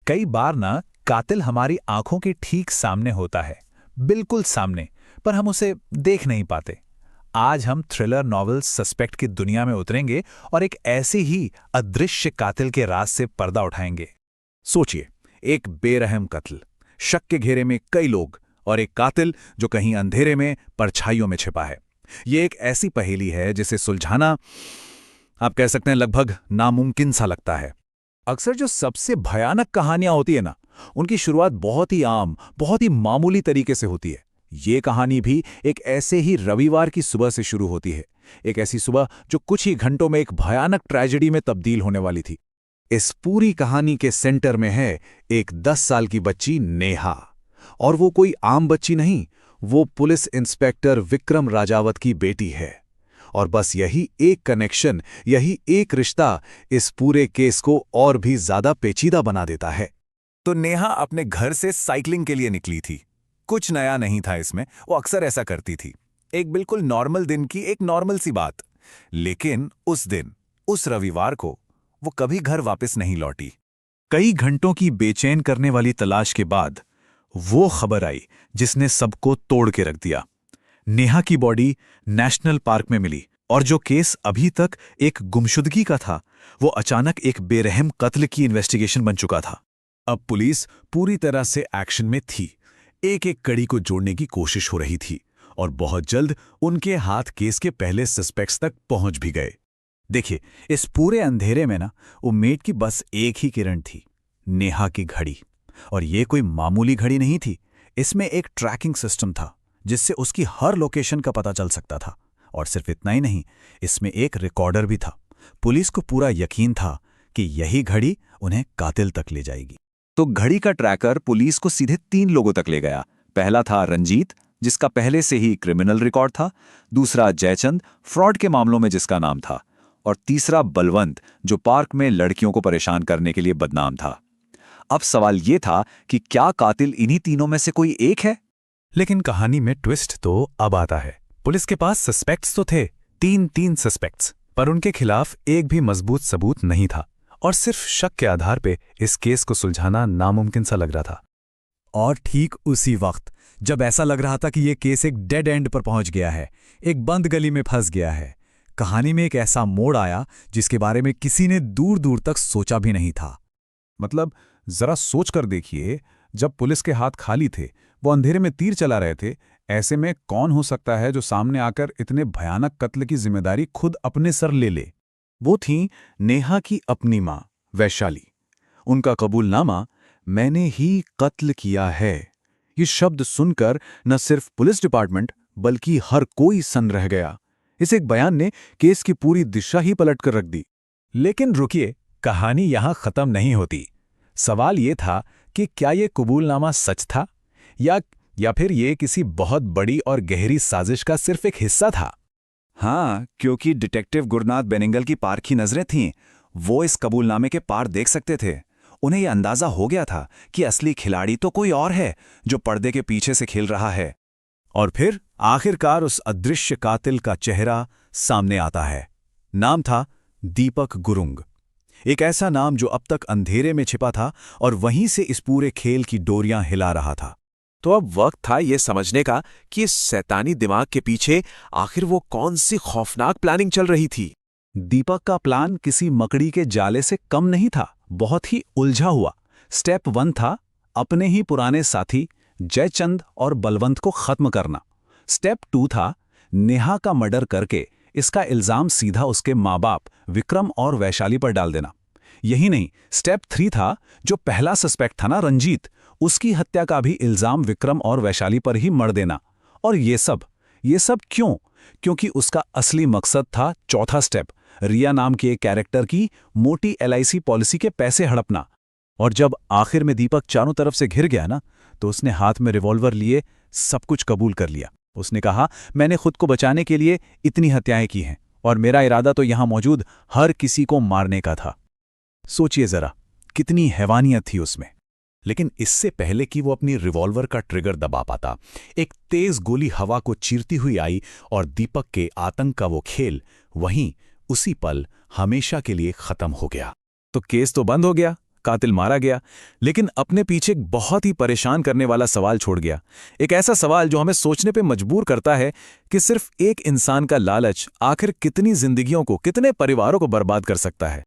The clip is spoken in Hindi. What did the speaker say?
कई बार ना कातिल हमारी आंखों के ठीक सामने होता है, बिल्कुल सामने, पर हम उसे देख नहीं पाते। आज हम थ्रिलर नॉवेल सस्पेक्ट की दुनिया में उतरेंगे और एक ऐसे ही अदृश्य कातिल के राज से पर्दा उठाएंगे। सोचिए, एक बेरहम कत्ल, शक के घेरे में कई लोग और एक कातिल जो कहीं अंधेरे में परछाइयों में छिपा है। ये एक ऐसी पहेली है जिसे सुलझाना आप कह सकते हैं लगभग नामुमकिन सा लगता है। अक्सर जो सबसे भयानक कहानियां होती है ना, उनकी शुरुआत बहुत ही आम, बहुत ही मामूली तरीके से होती है। ये कहानी भी एक ऐसे ही रविवार की सुबह से शुरू होती है, एक ऐसी सुबह जो कुछ ही घंटों में एक भयानक ट्रेजेडी में तब्दील होने वाली थी। इस पूरी कहानी के सेंटर में है एक 10 साल की बच्ची नेहा। और वो कोई आम बच्ची नहीं, वो पुलिस इंस्पेक्टर विक्रम राजावत की बेटी है। और बस यही एक कनेक्शन, यही एक रिश्ता इस पूरे केस को और भी ज्यादा पेचीदा बना देता है। तो नेहा अपने घर से साइकिलिंग के लिए निकली थी। कुछ नया नहीं था इसमें, वो अक्सर ऐसा करती थी। एक बिल्कुल नॉर्मल दिन की एक नॉर्मल सी बात। लेकिन उस दिन, उस रविवार को वो कभी घर वापस नहीं लौटी। कई घंटों की बेचैन करने वाली तलाश के बाद वो खबर आई जिसने सबको तोड़ के रख दिया। नेहा की बॉडी नेशनल पार्क में मिली और जो केस अभी तक एक गुमशुदगी का था, वो अचानक एक बेरहम कत्ल की इन्वेस्टिगेशन बन चुका था। अब पुलिस पूरी तरह से एक्शन में थी। एक एक कड़ी को जोड़ने की कोशिश हो रही थी और बहुत जल्द उनके हाथ केस के पहले सस्पेक्ट्स तक पहुंच भी गए। देखिए, इस पूरे अंधेरे में ना उम्मीद की बस एक ही किरण थी, नेहा की घड़ी। और ये कोई मामूली घड़ी नहीं थी, इसमें एक ट्रैकिंग सिस्टम था जिससे उसकी हर लोकेशन का पता चल सकता था। और सिर्फ इतना ही नहीं, इसमें एक रिकॉर्डर भी था। पुलिस को पूरा यकीन था कि यही घड़ी उन्हें कातिल तक ले जाएगी। तो घड़ी का ट्रैकर पुलिस को सीधे 3 लोगों तक ले गया। पहला था रंजीत, जिसका पहले से ही क्रिमिनल रिकॉर्ड था। दूसरा जयचंद, फ्रॉड के मामलों में जिसका नाम था। और तीसरा बलवंत, जो पार्क में लड़कियों को परेशान करने के लिए बदनाम था। अब सवाल ये था कि क्या कातिल इन्हीं तीनों में से कोई एक है? लेकिन कहानी में ट्विस्ट तो अब आता है। पुलिस के पास सस्पेक्ट्स तो थे, तीन सस्पेक्ट्स, पर उनके खिलाफ एक भी मजबूत सबूत नहीं था। और सिर्फ शक के आधार पे इस केस को सुलझाना नामुमकिन सा लग रहा था। और ठीक उसी वक्त जब ऐसा लग रहा था कि ये केस एक डेड एंड पर पहुंच गया है, एक बंद गली में फंस गया है, कहानी में एक ऐसा मोड़ आया जिसके बारे में किसी ने दूर दूर तक सोचा भी नहीं था। मतलब जरा सोच कर देखिए, जब पुलिस के हाथ खाली थे, वो अंधेरे में तीर चला रहे थे, ऐसे में कौन हो सकता है जो सामने आकर इतने भयानक कत्ल की जिम्मेदारी खुद अपने सर ले ले? वो थी नेहा की अपनी मां वैशाली। उनका कबूलनामा, मैंने ही कत्ल किया है। ये शब्द सुनकर न सिर्फ पुलिस डिपार्टमेंट बल्कि हर कोई सन्न रह गया। इस एक बयान ने केस की पूरी दिशा ही पलट कर रख दी। लेकिन रुकिए, कहानी यहां खत्म नहीं होती। सवाल ये था कि क्या ये कबूलनामा सच था या फिर ये किसी बहुत बड़ी और गहरी साजिश का सिर्फ एक हिस्सा था? हाँ, क्योंकि डिटेक्टिव गुरनाथ बेनिंगल की पारखी नजरें थीं। वो इस कबूलनामे के पार देख सकते थे। उन्हें यह अंदाजा हो गया था कि असली खिलाड़ी तो कोई और है जो पर्दे के पीछे से खेल रहा है। और फिर आखिरकार उस अदृश्य कातिल का चेहरा सामने आता है। नाम था दीपक गुरुंग। एक ऐसा नाम जो अब तक अंधेरे में छिपा था और वहीं से इस पूरे खेल की डोरियां हिला रहा था। तो अब वक्त था यह समझने का कि इस शैतानी दिमाग के पीछे आखिर वो कौन सी खौफनाक प्लानिंग चल रही थी। दीपक का प्लान किसी मकड़ी के जाले से कम नहीं था, बहुत ही उलझा हुआ। स्टेप 1 था अपने ही पुराने साथी जयचंद और बलवंत को खत्म करना। स्टेप 2 था नेहा का मर्डर करके इसका इल्जाम सीधा उसके माँ बाप विक्रम और वैशाली पर डाल देना। यही नहीं, स्टेप 3 था जो पहला सस्पेक्ट था ना रंजीत, उसकी हत्या का भी इल्जाम विक्रम और वैशाली पर ही मढ़ देना। और ये सब क्यों? क्योंकि उसका असली मकसद था चौथा स्टेप, रिया नाम के एक कैरेक्टर की मोटी LIC पॉलिसी के पैसे हड़पना। और जब आखिर में दीपक चारों तरफ से घिर गया ना, तो उसने हाथ में रिवॉल्वर लिए सब कुछ कबूल कर लिया। उसने कहा, मैंने खुद को बचाने के लिए इतनी हत्याएं की हैं और मेरा इरादा तो यहां मौजूद हर किसी को मारने का था। सोचिए जरा, कितनी हैवानियत थी उसमें। लेकिन इससे पहले कि वो अपनी रिवॉल्वर का ट्रिगर दबा पाता, एक तेज गोली हवा को चीरती हुई आई और दीपक के आतंक का वो खेल वहीं उसी पल हमेशा के लिए खत्म हो गया। तो केस तो बंद हो गया, कातिल मारा गया, लेकिन अपने पीछे एक बहुत ही परेशान करने वाला सवाल छोड़ गया। एक ऐसा सवाल जो हमें सोचने पे मजबूर करता है कि सिर्फ एक इंसान का लालच आखिर कितनी जिंदगियों को, कितने परिवारों को बर्बाद कर सकता है।